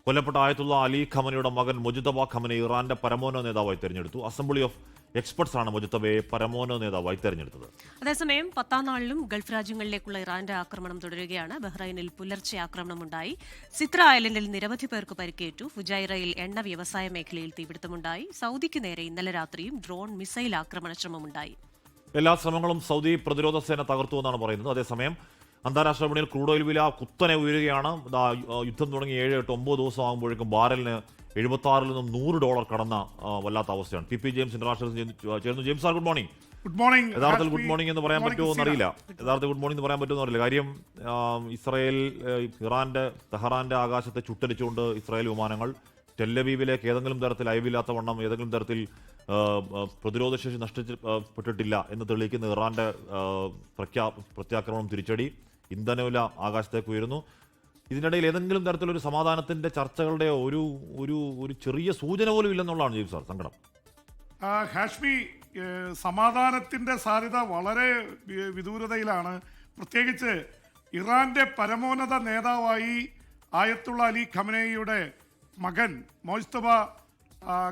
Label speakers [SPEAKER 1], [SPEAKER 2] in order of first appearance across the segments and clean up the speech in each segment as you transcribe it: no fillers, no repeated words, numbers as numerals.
[SPEAKER 1] കൊല്ലപ്പെട്ട ആയത്തുള്ള അലി ഖമനയുടെ മകൻ മുജിതബ ഖമനെ ഇറാന്റെ പരമോന്നത നേതാവായി തെരഞ്ഞെടുത്തു. അസംബ്ലി ഓഫ് എക്സ്പെർട്സ് ആണ് മുജിതബയെ പരമോന്നത നേതാവായി തെരഞ്ഞെടുത്തത്.
[SPEAKER 2] അതേസമയം 10ാം നാളിലും ഗൾഫ് രാജ്യങ്ങളിലേക്കുള്ള ഇറാന്റെ ആക്രമണം തുടരുകയാണ്. ബഹ്റൈനിൽ പുലർച്ചെ ആക്രമണമുണ്ടായി. സിത്ര ഐലൻഡിൽ നിരവധി പേർക്ക് പരിക്കേറ്റു. ഫുജൈറയിൽ എണ്ണ വ്യവസായ മേഖലയിൽ തീപിടുത്തമുണ്ടായി. സൗദിക്ക് നേരെ ഇന്നലെ രാത്രിയും ഡ്രോൺ മിസൈൽ ആക്രമണ ശ്രമമുണ്ടായി.
[SPEAKER 1] എല്ലാ ശ്രമങ്ങളും സൗദി പ്രതിരോധ സേന തകർത്തുവെന്നാണ് പറയുന്നത്. അതേസമയം അന്താരാഷ്ട്ര വിപണിയിൽ ക്രൂഡ് ഓയിൽ വില കുത്തനെ ഉയരുകയാണ്. യുദ്ധം തുടങ്ങി 7, 8, 9 ദിവസം ആകുമ്പോഴേക്കും ബാരലിന് $76 നിന്നും $100 കടന്ന വല്ലാത്ത അവസ്ഥയാണ്. പി ജെയിംസ് ഇന്റർനാഷണൽ ചേർന്നു. James sir, good morning.
[SPEAKER 3] Good morning.
[SPEAKER 1] യഥാർത്ഥത്തിൽ ഗുഡ് മോർണിംഗ് എന്ന് പറയാൻ പറ്റുമോ എന്നറിയില്ല. ഗുഡ് മോർണിംഗ് എന്ന് പറയാൻ പറ്റുമോ എന്നറിയില്ല. കാര്യം ഇസ്രായേൽ തെഹ്റാന്റെ ആകാശത്തെ ചുട്ടരിച്ചുകൊണ്ട് ഇസ്രായേൽ വിമാനങ്ങൾ ടെല്ലവീവിലേക്ക് ഏതെങ്കിലും തരത്തിൽ അയവില്ലാത്ത വണ്ണം ഏതെങ്കിലും തരത്തിൽ പ്രതിരോധശേഷി നഷ്ടപ്പെട്ടിട്ടില്ല എന്ന് തെളിയിക്കുന്ന ഇറാന്റെ പ്രത്യാക്രമണം, തിരിച്ചടി, ഇന്ധനവില ആകാശത്തേക്ക് ഉയരുന്നു. ഇതിനിടയിൽ ഏതെങ്കിലും തരത്തിലൊരു സമാധാനത്തിന്റെ ചർച്ചകളുടെ ഒരു ഒരു ഒരു ചെറിയ സൂചന പോലും ഇല്ലെന്നുള്ളതാണ് ജെയിംസ് സാർ സങ്കടം.
[SPEAKER 3] ഹാഷ്മി, സമാധാനത്തിന്റെ സാധ്യത വളരെ വിദൂരതയിലാണ്. പ്രത്യേകിച്ച് ഇറാന്റെ പരമോന്നത നേതാവായി ആയത്തുള്ള അലി ഖമനയുടെ മകൻ മോജ്തബ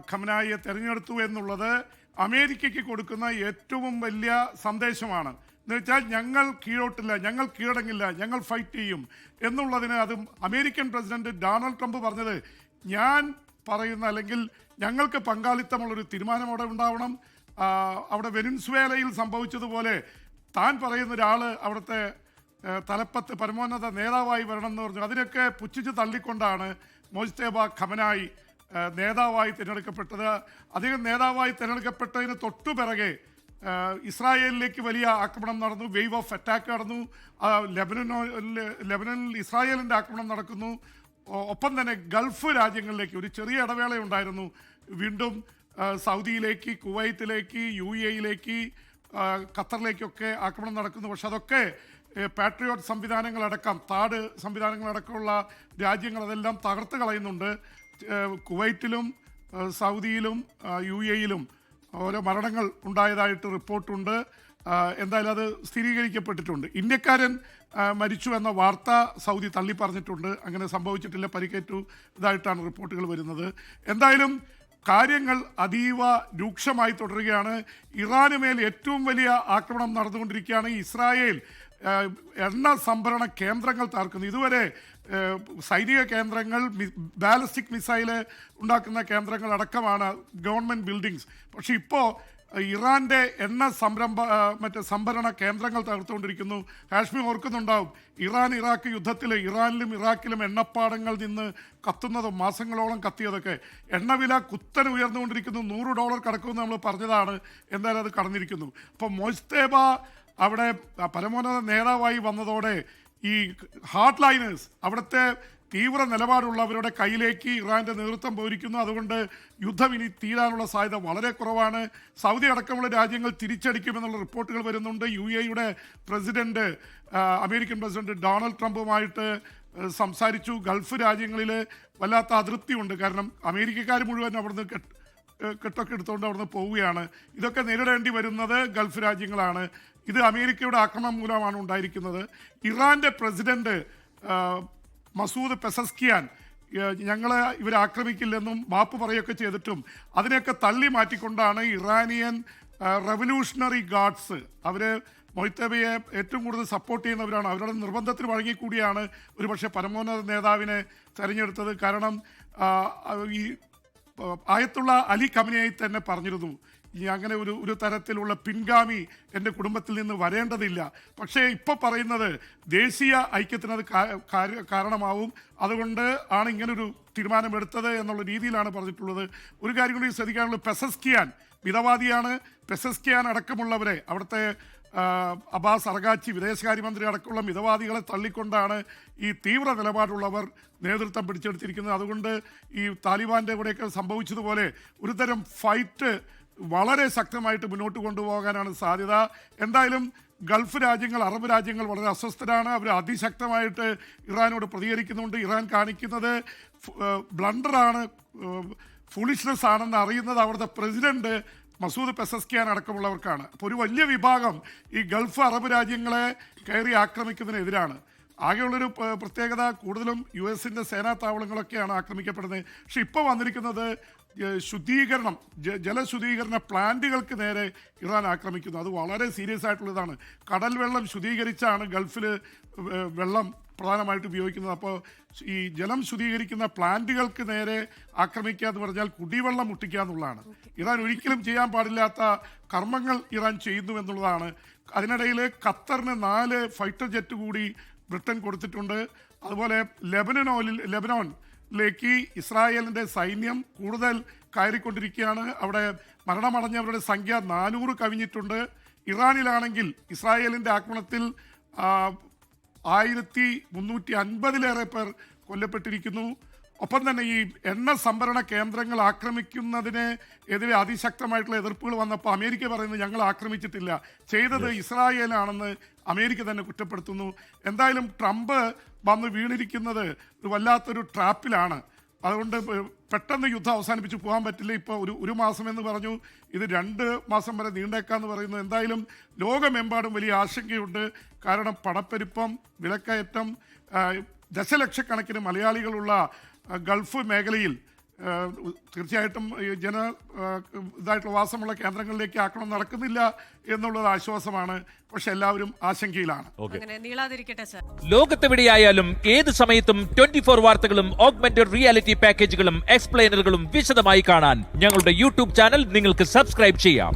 [SPEAKER 3] ഖമനായിയെ തെരഞ്ഞെടുത്തു എന്നുള്ളത് അമേരിക്കയ്ക്ക് കൊടുക്കുന്ന ഏറ്റവും വലിയ സന്ദേശമാണ്. എന്ന് വെച്ചാൽ ഞങ്ങൾ കീഴോട്ടില്ല, ഞങ്ങൾ കീഴടങ്ങില്ല, ഞങ്ങൾ ഫൈറ്റ് ചെയ്യും എന്നുള്ളതിന് അത് അമേരിക്കൻ പ്രസിഡന്റ് ഡൊണാൾഡ് ട്രംപ് പറഞ്ഞത് ഞാൻ പറയുന്ന അല്ലെങ്കിൽ ഞങ്ങൾക്ക് പങ്കാളിത്തമുള്ളൊരു തീരുമാനം അവിടെ ഉണ്ടാവണം. അവിടെ വെനിൻസ്വേലയിൽ സംഭവിച്ചതുപോലെ താൻ പറയുന്ന ഒരാൾ അവിടുത്തെ തലപ്പത്ത് പരമോന്നത നേതാവായി വരണം എന്ന് പറഞ്ഞു. അതിനൊക്കെ പുച്ഛിച്ച് തള്ളിക്കൊണ്ടാണ് മോജ്തബ ഖമനായി നേതാവായി തിരഞ്ഞെടുക്കപ്പെട്ടത്. അദ്ദേഹം നേതാവായി തിരഞ്ഞെടുക്കപ്പെട്ടതിന് തൊട്ടുപിറകെ ഇസ്രായേലിലേക്ക് വലിയ ആക്രമണം നടന്നു. വേവ് ഓഫ് അറ്റാക്ക് നടന്നു. ലെബനനിൽ ഇസ്രായേലിൻ്റെ ആക്രമണം നടക്കുന്നു. ഒപ്പം തന്നെ ഗൾഫ് രാജ്യങ്ങളിലേക്ക് ഒരു ചെറിയ ഇടവേളയുണ്ടായിരുന്നു. വീണ്ടും സൗദിയിലേക്ക്, കുവൈത്തിലേക്ക്, UAE-യിലേക്ക്, ഖത്തറിലേക്കൊക്കെ ആക്രമണം നടക്കുന്നു. പക്ഷെ അതൊക്കെ പാട്രിയോട്ട് സംവിധാനങ്ങളടക്കം, താഡ് സംവിധാനങ്ങളടക്കമുള്ള രാജ്യങ്ങൾ അതെല്ലാം തകർത്ത് കളയുന്നുണ്ട്. കുവൈറ്റിലും സൗദിയിലും UAE-യിലും ഓരോ മരണങ്ങൾ ഉണ്ടായതായിട്ട് റിപ്പോർട്ടുണ്ട്. എന്തായാലും അത് സ്ഥിരീകരിക്കപ്പെട്ടിട്ടുണ്ട്. ഇന്ത്യക്കാരൻ മരിച്ചു എന്ന വാർത്ത സൗദി തള്ളി പറഞ്ഞിട്ടുണ്ട്. അങ്ങനെ സംഭവിച്ചിട്ടില്ല, പരിക്കേറ്റു ഇതായിട്ടാണ് റിപ്പോർട്ടുകൾ വരുന്നത്. എന്തായാലും കാര്യങ്ങൾ അതീവ രൂക്ഷമായി തുടരുകയാണ്. ഇറാന് മേൽ ഏറ്റവും വലിയ ആക്രമണം നടന്നുകൊണ്ടിരിക്കുകയാണ്. ഇസ്രായേൽ എണ്ണ സംഭരണ കേന്ദ്രങ്ങൾ തകർക്കുന്നു. ഇതുവരെ സൈനിക കേന്ദ്രങ്ങൾ, ബാലിസ്റ്റിക് മിസൈല് ഉണ്ടാക്കുന്ന കേന്ദ്രങ്ങൾ അടക്കമാണ് ഗവൺമെൻറ് ബിൽഡിങ്സ്. പക്ഷെ ഇപ്പോൾ ഇറാൻ്റെ എണ്ണ സംഭരണ കേന്ദ്രങ്ങൾ തകർത്തുകൊണ്ടിരിക്കുന്നു. കാശ്മീർ ഓർക്കുന്നുണ്ടാവും, ഇറാഖ് യുദ്ധത്തിൽ ഇറാനിലും ഇറാഖിലും എണ്ണപ്പാടങ്ങൾ നിന്ന് കത്തുന്നതും മാസങ്ങളോളം കത്തിയതൊക്കെ. എണ്ണവില കുത്തനെ ഉയർന്നുകൊണ്ടിരിക്കുന്നു. $100 കടക്കുമെന്ന് നമ്മൾ പറഞ്ഞതാണ്. എന്തായാലും അത് കടന്നിരിക്കുന്നു. അപ്പോൾ മോജ്തബ അവിടെ പരമോന്നത നേതാവായി വന്നതോടെ ഈ ഹാർഡ് ലൈനേഴ്സ്, അവിടുത്തെ തീവ്ര നിലപാടുള്ളവരുടെ കയ്യിലേക്ക് ഇറാൻ്റെ നേതൃത്വം പോയിരിക്കുന്നു. അതുകൊണ്ട് യുദ്ധം ഇനി തീരാനുള്ള സാധ്യത വളരെ കുറവാണ്. സൗദി അടക്കമുള്ള രാജ്യങ്ങൾ തിരിച്ചടിക്കുമെന്നുള്ള റിപ്പോർട്ടുകൾ വരുന്നുണ്ട്. UAE-യുടെ പ്രസിഡന്റ്, അമേരിക്കൻ പ്രസിഡന്റ് ഡൊണാൾഡ് ട്രംപുമായിട്ട് സംസാരിച്ചു. ഗൾഫ് രാജ്യങ്ങളിൽ വല്ലാത്ത അതൃപ്തിയുണ്ട്. കാരണം അമേരിക്കക്കാർ മുഴുവൻ അവിടുന്ന് കെട്ടൊക്കെ എടുത്തുകൊണ്ട് അവിടുന്ന് പോവുകയാണ്. ഇതൊക്കെ നേരിടേണ്ടി വരുന്നത് ഗൾഫ് രാജ്യങ്ങളാണ്. ഇത് അമേരിക്കയുടെ ആക്രമണം മൂലമാണ് ഉണ്ടായിരിക്കുന്നത്. ഇറാൻ്റെ പ്രസിഡന്റ് മസൂദ് പെസസ്കിയാൻ ഞങ്ങളെ ഇവർ ആക്രമിക്കില്ലെന്നും മാപ്പ് പറയുകയൊക്കെ ചെയ്തിട്ടും അതിനെയൊക്കെ തള്ളി മാറ്റിക്കൊണ്ടാണ് ഇറാനിയൻ റവല്യൂഷണറി ഗാർഡ്സ്, അവർ മൊയ്തബയെ ഏറ്റവും കൂടുതൽ സപ്പോർട്ട് ചെയ്യുന്നവരാണ്. അവരുടെ നിർബന്ധത്തിന് വഴങ്ങിക്കൂടിയാണ് ഒരുപക്ഷെ പരമോന്നത നേതാവിനെ തെരഞ്ഞെടുത്തത്. കാരണം ഈ ആയത്തുള്ള അലി ഖമനയായി തന്നെ പറഞ്ഞിരുന്നു, ഈ അങ്ങനെ ഒരു തരത്തിലുള്ള പിൻഗാമി എൻ്റെ കുടുംബത്തിൽ നിന്ന് വരേണ്ടതില്ല. പക്ഷേ ഇപ്പോൾ പറയുന്നത് ദേശീയ ഐക്യത്തിനത് കാരണമാവും, അതുകൊണ്ട് ആണ് ഇങ്ങനൊരു തീരുമാനമെടുത്തത് എന്നുള്ള രീതിയിലാണ് പറഞ്ഞിട്ടുള്ളത്. ഒരു കാര്യം കൂടി ശ്രദ്ധിക്കാനുള്ളത്, പെസസ്കിയാൻ മിതവാദിയാണ്. പെസസ്കിയാൻ അടക്കമുള്ളവരെ, അവിടുത്തെ അബ്ബാസ് അർഗാച്ചി വിദേശകാര്യമന്ത്രി അടക്കമുള്ള മിതവാദികളെ തള്ളിക്കൊണ്ടാണ് ഈ തീവ്ര നിലപാടുള്ളവർ നേതൃത്വം പിടിച്ചെടുത്തിരിക്കുന്നത്. അതുകൊണ്ട് ഈ താലിബാൻ്റെ കൂടെയൊക്കെ സംഭവിച്ചതുപോലെ ഒരുതരം ഫൈറ്റ് വളരെ ശക്തമായിട്ട് മുന്നോട്ട് കൊണ്ടുപോകാനാണ് സാധ്യത. എന്തായാലും ഗൾഫ് രാജ്യങ്ങൾ, അറബ് രാജ്യങ്ങൾ വളരെ അസ്വസ്ഥരാണ്. അവർ അതിശക്തമായിട്ട് ഇറാനോട് പ്രതികരിക്കുന്നുണ്ട്. ഇറാൻ കാണിക്കുന്നത് ബ്ലണ്ടറാണ്, ഫൂളിഷ്നെസ് ആണെന്ന് അറിയുന്നത് അവിടുത്തെ പ്രസിഡന്റ് മസൂദ് പെസസ്കിയാൻ അടക്കമുള്ളവർക്കാണ്. അപ്പോൾ ഒരു വലിയ വിഭാഗം ഈ ഗൾഫ് അറബ് രാജ്യങ്ങളെ കയറി ആക്രമിക്കുന്നതിനെതിരാണ്. ആകെയുള്ളൊരു പ്രത്യേകത കൂടുതലും US-ന്റെ സേനാ താവളങ്ങളൊക്കെയാണ് ആക്രമിക്കപ്പെടുന്നത്. പക്ഷെ ഇപ്പോൾ വന്നിരിക്കുന്നത് ശുദ്ധീകരണം ജലശുദ്ധീകരണ പ്ലാന്റുകൾക്ക് നേരെ ഇറാൻ ആക്രമിക്കുന്നു. അത് വളരെ സീരിയസ് ആയിട്ടുള്ളതാണ്. കടൽ വെള്ളം ശുദ്ധീകരിച്ചാണ് ഗൾഫിൽ വെള്ളം പ്രധാനമായിട്ട് ഉപയോഗിക്കുന്നത്. അപ്പോൾ ഈ ജലം ശുദ്ധീകരിക്കുന്ന പ്ലാന്റുകൾക്ക് നേരെ ആക്രമിക്കുക എന്ന് പറഞ്ഞാൽ കുടിവെള്ളം മുട്ടിക്കുക എന്നുള്ളതാണ്. ഇറാൻ ഒരിക്കലും ചെയ്യാൻ പാടില്ലാത്ത കർമ്മങ്ങൾ ഇറാൻ ചെയ്യുന്നു എന്നുള്ളതാണ്. അതിനിടയിൽ ഖത്തറിന് 4 ഫൈറ്റർ ജെറ്റ് കൂടി ബ്രിട്ടൻ കൊടുത്തിട്ടുണ്ട്. അതുപോലെ ലെബനോനിലേക്ക് ഇസ്രായേലിൻ്റെ സൈന്യം കൂടുതൽ കയറിക്കൊണ്ടിരിക്കുകയാണ്. അവിടെ മരണമടഞ്ഞവരുടെ സംഖ്യ 400 കവിഞ്ഞിട്ടുണ്ട്. ഇറാനിലാണെങ്കിൽ ഇസ്രായേലിൻ്റെ ആക്രമണത്തിൽ 1350-ലേറെ പേർ കൊല്ലപ്പെട്ടിരിക്കുന്നു. ഒപ്പം തന്നെ ഈ എണ്ണ സംഭരണ കേന്ദ്രങ്ങൾ ആക്രമിക്കുന്നതിന് എതിരെ അതിശക്തമായിട്ടുള്ള എതിർപ്പുകൾ വന്നപ്പോൾ അമേരിക്ക പറയുന്നത് ഞങ്ങൾ ആക്രമിച്ചിട്ടില്ല, ചെയ്തത് ഇസ്രായേലാണെന്ന് അമേരിക്ക തന്നെ കുറ്റപ്പെടുത്തുന്നു. എന്തായാലും ട്രംപ് വന്ന് വീണിരിക്കുന്നത് ഒരു വല്ലാത്തൊരു ട്രാപ്പിലാണ്. അതുകൊണ്ട് പെട്ടെന്ന് യുദ്ധം അവസാനിപ്പിച്ച് പോകാൻ പറ്റില്ല. ഇപ്പോൾ ഒരു മാസം എന്ന് പറഞ്ഞു, ഇത് 2 മാസം വരെ നീണ്ടേക്കാന്ന് പറയുന്നു. എന്തായാലും ലോകമെമ്പാടും വലിയ ആശങ്കയുണ്ട്. കാരണം പണപ്പെരുപ്പം, വിലക്കയറ്റം, ദശലക്ഷക്കണക്കിന് മലയാളികളുള്ള ഗൾഫ് മേഖലയിൽ തീർച്ചയായിട്ടും ഇതായിട്ടുള്ള വാസമുള്ള കേന്ദ്രങ്ങളിലേക്ക് ആക്രമണം നടക്കുന്നില്ല എന്നുള്ളത് ആശ്വാസമാണ്. പക്ഷെ എല്ലാവരും ആശങ്കയിലാണ്.
[SPEAKER 4] ലോകത്തെവിടെയായാലും ഏത് സമയത്തും 24 വാർത്തകളും ഓഗ്മെന്റഡ് റിയാലിറ്റി പാക്കേജുകളും എക്സ്പ്ലെയിനറുകളും വിശദമായി കാണാൻ ഞങ്ങളുടെ യൂട്യൂബ് ചാനൽ നിങ്ങൾക്ക് സബ്സ്ക്രൈബ് ചെയ്യാം.